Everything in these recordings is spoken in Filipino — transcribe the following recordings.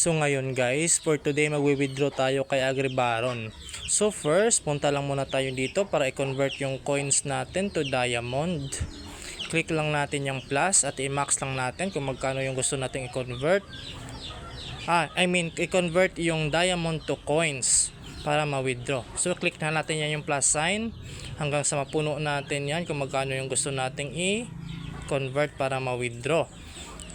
So ngayon guys, for today magwi-withdraw tayo kay Agribaron. So first, punta lang muna tayo dito para i-convert yung coins natin to diamond. Click lang natin yung plus at i-max lang natin kung magkano yung gusto nating i-convert. I-convert yung diamond to coins para ma-withdraw. So click na natin yan yung plus sign hanggang sa mapuno natin yan kung magkano yung gusto nating i-convert para ma-withdraw.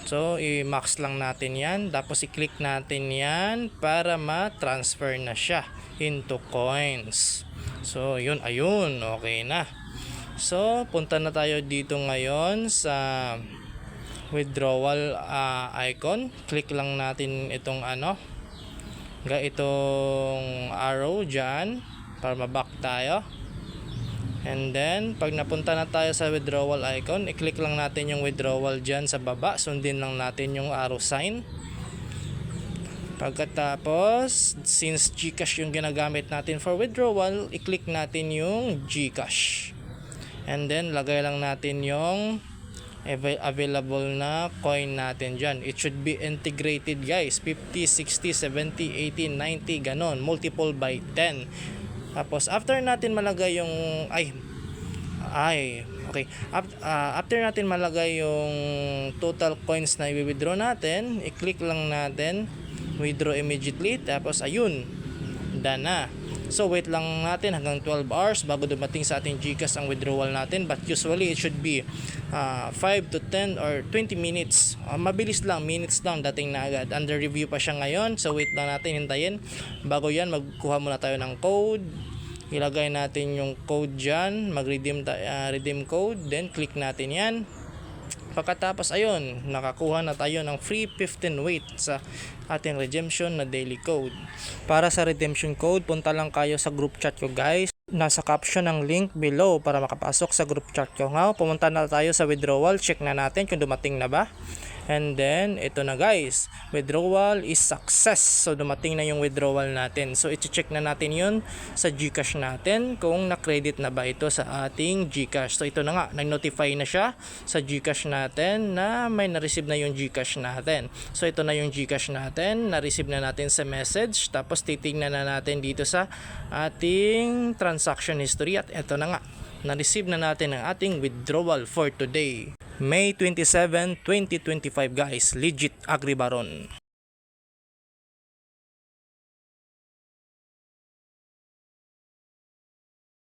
So i-max lang natin yan, tapos i-click natin yan para ma-transfer na siya into coins. So yun, ayun, okay na. So punta na tayo dito ngayon sa withdrawal icon. Click lang natin itong itong arrow dyan para ma-back tayo. And then, pag napunta na tayo sa withdrawal icon, i-click lang natin yung withdrawal dyan sa baba. Sundin lang natin yung arrow sign. Pagkatapos, since GCash yung ginagamit natin for withdrawal, i-click natin yung GCash. And then, lagay lang natin yung available na coin natin dyan. It should be integrated guys. 50, 60, 70, 80, 90, ganon. Multiple by 10. Tapos after natin malagay yung after natin malagay yung total coins na i-withdraw natin, i-click lang natin withdraw immediately, tapos ayun, done na. So wait lang natin hanggang 12 hours bago dumating sa ating GCash ang withdrawal natin, but usually it should be 5 to 10 or 20 minutes. Mabilis lang, minutes lang, dating na agad. Under review pa siya ngayon, so wait lang natin, hintayin. Bago yan, magkuha muna tayo ng code. Ilagay natin yung code dyan, mag-redeem redeem code, then click natin yan. Pagkatapos ayun, nakakuha na tayo ng free 15 wait sa ating redemption na daily code. Para sa redemption code, punta lang kayo sa group chat ko guys. Nasa caption ng link below para makapasok sa group chat ko. Ngayon, pumunta na tayo sa withdrawal. Check na natin kung dumating na ba. And then, ito na guys. Withdrawal is success. So, dumating na yung withdrawal natin. So, i-check na natin yun sa GCash natin kung na-credit na ba ito sa ating GCash. So, ito na nga. Nag-notify na siya sa GCash natin na may na-receive na yung GCash natin. So, ito na yung GCash natin. Na-receive na natin sa message. Tapos, titignan na natin dito sa ating transaction history. At ito na nga. Na-receive na natin ang ating withdrawal for today. May 27, 2025 guys. Legit Agribaron.